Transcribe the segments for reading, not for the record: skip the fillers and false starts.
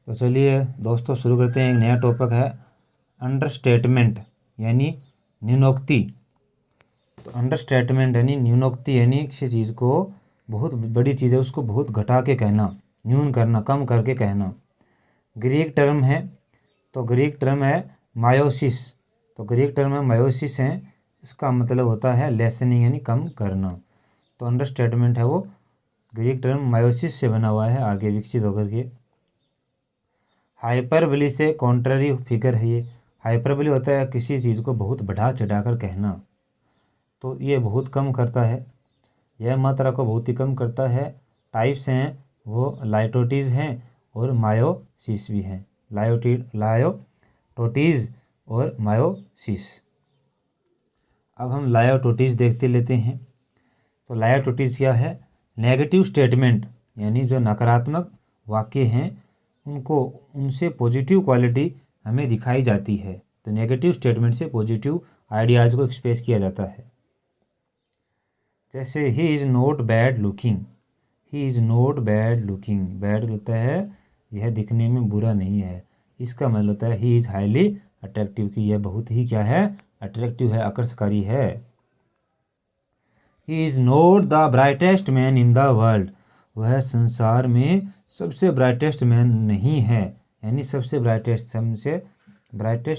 तो चलिए दोस्तों शुरू करते हैं। एक नया टॉपिक है अंडरस्टेटमेंट यानी न्यूनोक्ति। तो अंडरस्टेटमेंट यानी न्यूनोक्ति यानी किसी चीज़ को बहुत बड़ी चीज़ है उसको बहुत घटा के कहना, न्यून करना, कम करके कहना। ग्रीक टर्म है, तो ग्रीक टर्म है मायोसिस। तो ग्रीक टर्म है मायोसिस है, इसका मतलब होता है लेसनिंग यानी कम करना। तो अंडरस्टेटमेंट है वो ग्रीक टर्म मायोसिस से बना हुआ है, आगे विकसित होकर के। हाइपरबली से कॉन्ट्ररी फिगर है ये। हाइपरबली होता है किसी चीज़ को बहुत बढ़ा चढ़ाकर कहना, तो ये बहुत कम करता है, यह मात्रा को बहुत ही कम करता है। टाइप्स हैं वो लाइटोटीज हैं और मायोसिस भी हैं। लायोटोटीज और मायोसिस। अब हम लायोटोटीज देखते लेते हैं। तो लायोटोटीज क्या है? नेगेटिव स्टेटमेंट यानी जो नकारात्मक वाक्य हैं उनको उनसे पॉजिटिव क्वालिटी हमें दिखाई जाती है। तो नेगेटिव स्टेटमेंट से पॉजिटिव आइडियाज़ को एक्सप्रेस किया जाता है। जैसे he is not bad looking, he is not bad looking. Bad होता है यह दिखने में बुरा नहीं है, इसका मतलब होता है ही इज़ हाईली अट्रैक्टिव कि यह बहुत ही क्या है? अट्रैक्टिव है, आकर्षकारी है। He is not the brightest man in the world, वह संसार में सबसे ब्राइटेस्ट मैन नहीं है, यानी सबसे ब्राइटेस्ट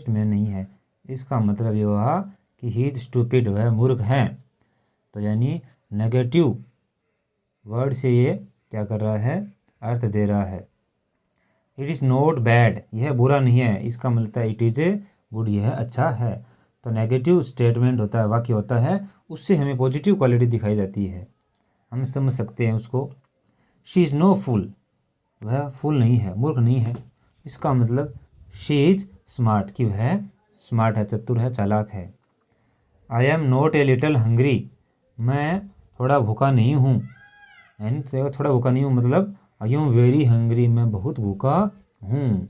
मैन नहीं है। इसका मतलब ये हुआ कि ही इज स्टूपिड, वह मूर्ख है। तो यानी नेगेटिव वर्ड से ये क्या कर रहा है? अर्थ दे रहा है। इट इज़ नॉट बैड, यह बुरा नहीं है, इसका मतलब है इट इज़ गुड, यह अच्छा है। तो नेगेटिव स्टेटमेंट होता है, वाक्य होता है, उससे हमें पॉजिटिव क्वालिटी दिखाई जाती है, हम समझ सकते हैं उसको। शी इज़ नो फूल, वह फूल नहीं है, मूर्ख नहीं है, इसका मतलब शी इज़ स्मार्ट कि वह स्मार्ट है, चतुर है, चालाक है। I am not a little hungry, मैं थोड़ा भूखा नहीं हूँ, यानी थोड़ा भूखा नहीं हूँ मतलब आई एम वेरी हंग्री, मैं बहुत भूखा हूँ।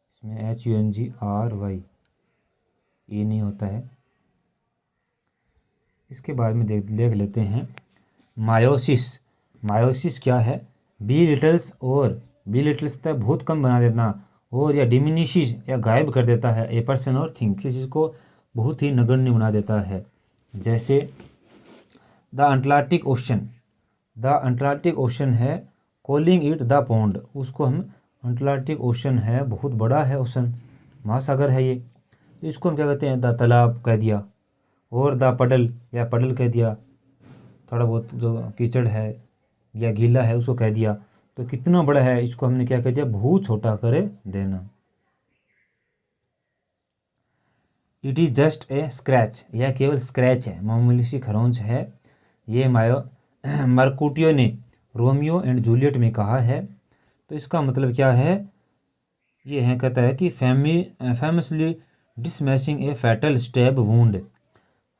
इसमें HUNGRY ये नहीं होता है। इसके बाद में देख लेते हैं मायोसिस। मायोसिस क्या है? बी लिटल्स और बी लिटल्स तक बहुत कम बना देना, और या डिमिनिशिस या गायब कर देता है ए पर्सन और थिंग, किसी चीज़ को बहुत ही नगण्य बना देता है। जैसे the Atlantic ocean, the Atlantic ocean है कॉलिंग इट द पॉन्ड, उसको हम अटलांटिक ओशन है, बहुत बड़ा है ओशन, महासागर है ये, तो इसको हम क्या कहते हैं? द तालाब कह दिया। और द पडल या पडल कह दिया, थोड़ा बहुत जो कीचड़ है या गीला है उसको कह दिया। तो कितना बड़ा है इसको हमने क्या कह दिया? बहुत छोटा कर देना। It is just a scratch, यह केवल स्क्रैच है, मामूली सी खरोंच है। ये मर्कुटियो ने रोमियो एंड जूलियट में कहा है। तो इसका मतलब क्या है? ये है, कहता है कि फेमसली डिसमिसिंग ए फैटल स्टेब वुंड,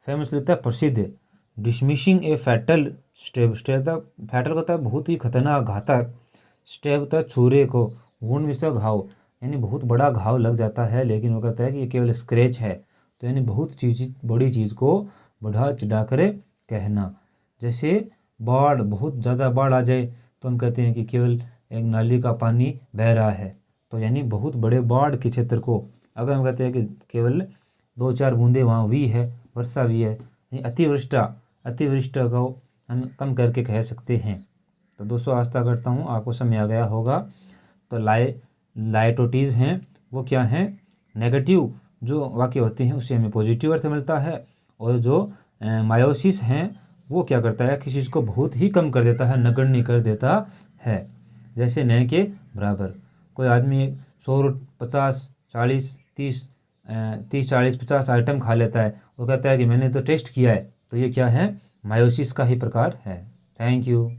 फेमसली होता है प्रसिद्ध, डिसमिसिंग ए फैटल स्टेब, स्टेब होता है फैटल होता है बहुत ही खतरनाक, घातक, स्टेब होता है छुरे को, वुंड में से घाव, यानी बहुत बड़ा घाव लग जाता है, लेकिन वो कहता है कि ये केवल स्क्रैच है। तो यानी बहुत बड़ी चीज़ को बढ़ा चढ़ा कर कहना। जैसे बाढ़, बहुत ज़्यादा बाढ़ आ जाए तो हम कहते हैं कि केवल एक नाली का पानी बह रहा है, तो यानी बहुत बड़े बाढ़ के क्षेत्र को अगर हम कहते हैं कि केवल 2-4 बूंदे वहाँ हुई है, वर्षा हुई है, यानी अतिवृष्टा को हम कम करके कह सकते हैं। तो दोस्तों आशा करता हूँ आपको समझ आ गया होगा। तो लाइटोटीज हैं वो क्या हैं? नेगेटिव जो वाक्य होते हैं उससे हमें पॉजिटिव अर्थ मिलता है, और जो मायोसिस हैं वो क्या करता है? किसी चीज़ को बहुत ही कम कर देता है, नगण्य कर देता है। जैसे न के बराबर, कोई आदमी 100, 50, 40, 30, 40, 50 आइटम खा लेता है, वो कहता है कि मैंने तो टेस्ट किया है, तो ये क्या है? मायोसिस का ही प्रकार है। Thank you.